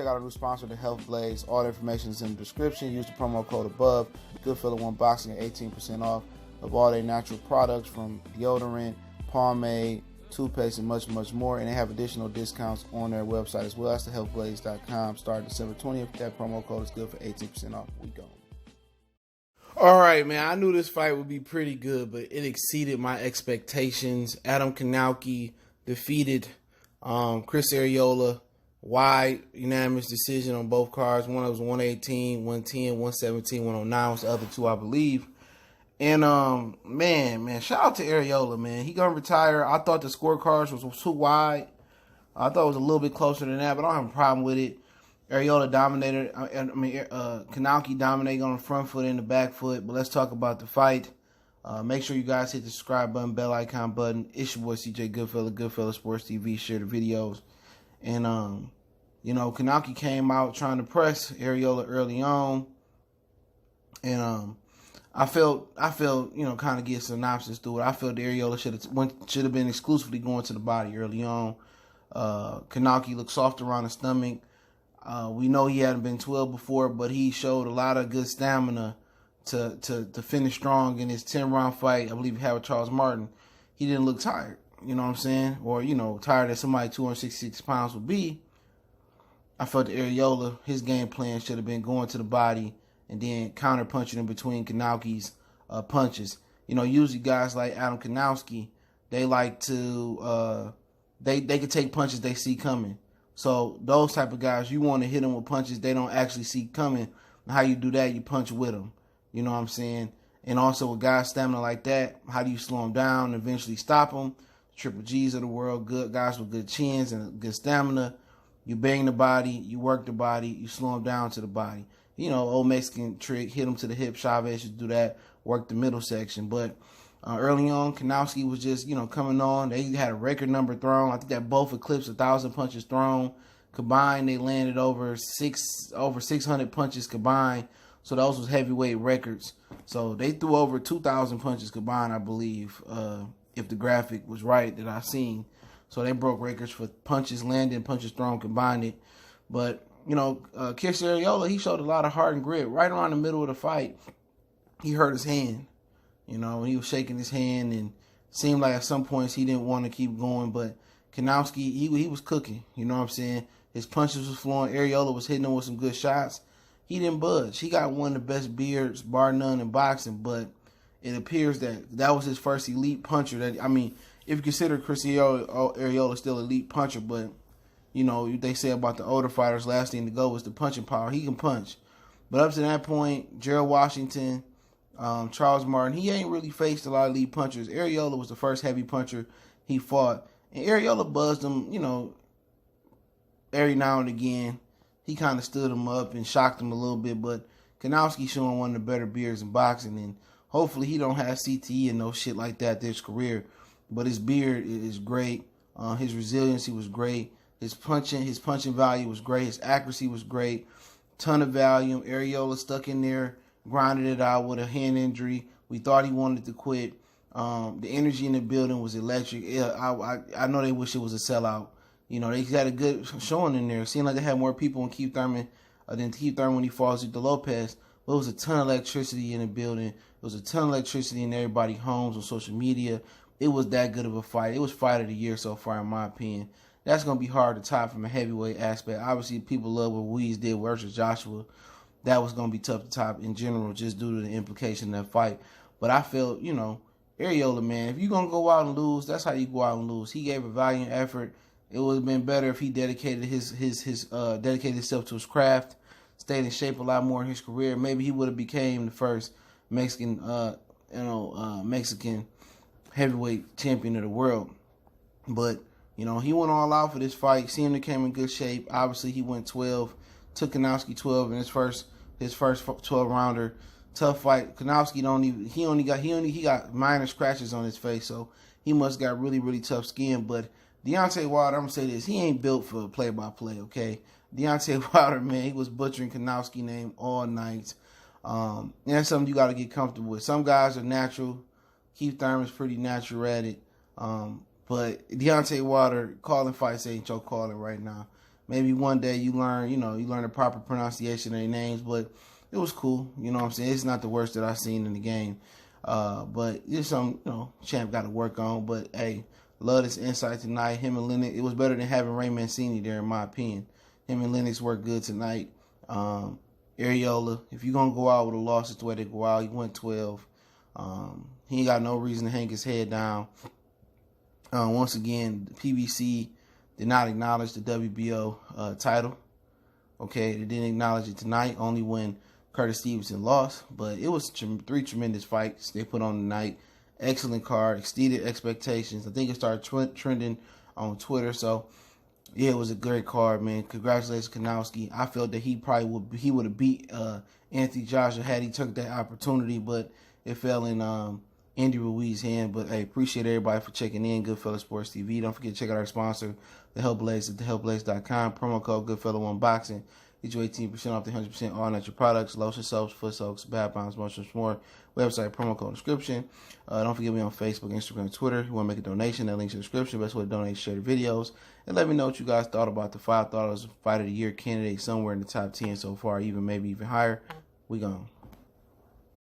check out our new sponsor, the Health Blaze. All the information is in the description. Use the promo code above. Goodfellow One Boxing at 18% off of all their natural products, from deodorant, pomade, toothpaste, and much, much more. And they have additional discounts on their website as well. That's thehealthblaze.com. Starting December 20th. That promo code is good for 18% off. We go. All right, man. I knew this fight would be pretty good, but it exceeded my expectations. Adam Kownacki defeated Chris Arreola. Wide, unanimous decision on both cards. One was 118, 110, 117, 109 was the other two, I believe. And, man, shout out to Arreola, man. He gonna retire. I thought the scorecards was too wide. I thought it was a little bit closer than that, but I don't have a problem with it. Arreola dominated. Kownacki dominated on the front foot and the back foot. But let's talk about the fight. Make sure you guys hit the subscribe button, bell icon button. It's your boy CJ Goodfellow, Goodfellow Sports TV. Share the videos. And, Kownacki came out trying to press Arreola early on. And, I felt, kind of get synopsis through it. I felt Arreola should have been exclusively going to the body early on. Kownacki looked soft around the stomach. We know he hadn't been 12 before, but he showed a lot of good stamina to finish strong in his 10-round fight. I believe he had with Charles Martin. He didn't look tired. You know what I'm saying? Or, tired as somebody 266 pounds would be. I felt that Arreola, his game plan should have been going to the body and then counter punching in between Kownacki's punches. Usually guys like Adam Kownacki, they like to, they can take punches they see coming. So those type of guys, you want to hit them with punches they don't actually see coming. And how you do that, you punch with them. You know what I'm saying? And also with guys stamina like that, how do you slow them down and eventually stop them? Triple G's of the world, good guys with good chins and good stamina. You bang the body, you work the body, you slow them down to the body. Old Mexican trick, hit them to the hip. Chavez should do that, work the middle section. But early on, Kownacki was just, coming on. They had a record number thrown. I think that both eclipsed 1,000 punches thrown. Combined, they landed over 600 punches combined. So those was heavyweight records. So they threw over 2,000 punches combined, I believe, if the graphic was right that I seen. So they broke records for punches landed, punches thrown, combined it. But, Chris Arreola, he showed a lot of heart and grit. Right around the middle of the fight, he hurt his hand. He was shaking his hand, and seemed like at some points he didn't want to keep going. But Kownacki, he was cooking. You know what I'm saying? His punches was flowing. Arreola was hitting him with some good shots. He didn't budge. He got one of the best beards, bar none, in boxing. But it appears that was his first elite puncher. If you consider Chris Arreola still elite puncher, but they say about the older fighters, last thing to go was the punching power. He can punch. But up to that point, Gerald Washington, Charles Martin, he ain't really faced a lot of elite punchers. Arreola was the first heavy puncher he fought. And Arreola buzzed him, every now and again. He kind of stood him up and shocked him a little bit. But Kownacki showing one of the better beards in boxing. And hopefully he don't have CTE and no shit like that this career. But his beard is great. His resiliency was great. His punching value was great. His accuracy was great. Ton of volume. Arreola stuck in there, grinded it out with a hand injury. We thought he wanted to quit. The energy in the building was electric. I know they wish it was a sellout. They had a good showing in there. It seemed like they had more people in Keith Thurman than Keith Thurman when he fought Zito Lopez. But it was a ton of electricity in the building. It was a ton of electricity in everybody's homes, on social media. It was that good of a fight. It was fight of the year so far, in my opinion. That's going to be hard to top from a heavyweight aspect. Obviously, people love what Weeds did versus Joshua. That was going to be tough to top in general, just due to the implication of that fight. But I felt, Arreola, man, if you're going to go out and lose, that's how you go out and lose. He gave a valiant effort. It would have been better if he dedicated dedicated himself to his craft, stayed in shape a lot more in his career. Maybe he would have became the first Mexican heavyweight champion of the world. But he went all out for this fight. Seemed to came in good shape. Obviously, he went 12, took Kownacki 12 in his first 12 rounder. Tough fight. Kownacki he got minor scratches on his face, so he must got really, really tough skin. But Deontay Wilder, I'm gonna say this, he ain't built for play-by-play, okay? Deontay Wilder, man, he was butchering Kownacki's name all night. And that's something you got to get comfortable with. Some guys are natural. Keith Thurman's pretty natural at it. But Deontay Wilder calling fights ain't your calling right now. Maybe one day you learn, you learn the proper pronunciation of their names, but it was cool. You know what I'm saying? It's not the worst that I've seen in the game. But it's something, Champ got to work on. But, hey, love this insight tonight. Him and Lennox, it was better than having Ray Mancini there, in my opinion. Him and Lennox worked good tonight. Arreola, if you're going to go out with a loss, it's the way they go out. He went 12. He ain't got no reason to hang his head down. Once again, the PBC did not acknowledge the WBO title. Okay, they didn't acknowledge it tonight, only when Curtis Stevenson lost. But it was 3 tremendous fights they put on tonight. Excellent card, exceeded expectations. I think it started trending on Twitter. So, yeah, it was a great card, man. Congratulations, Kownacki. I felt that he would have beat Anthony Joshua had he took that opportunity, but it fell in Andy Ruiz's hand. But hey, appreciate everybody for checking in. Goodfella Sports TV. Don't forget to check out our sponsor, The Hellblaze, at thehellblaze.com. Promo code Goodfella1Boxing. Get you 18% off the 100% all natural products, lotion, soaps, foot soaks, bath bombs, much more. Website, promo code, description. Don't forget me on Facebook, Instagram, Twitter. If you want to make a donation, that link's in the description. Best way to donate is share the videos. And let me know what you guys thought about the fight. I thought it was a Fight of the Year candidate somewhere in the top 10 so far, maybe even higher. We gone.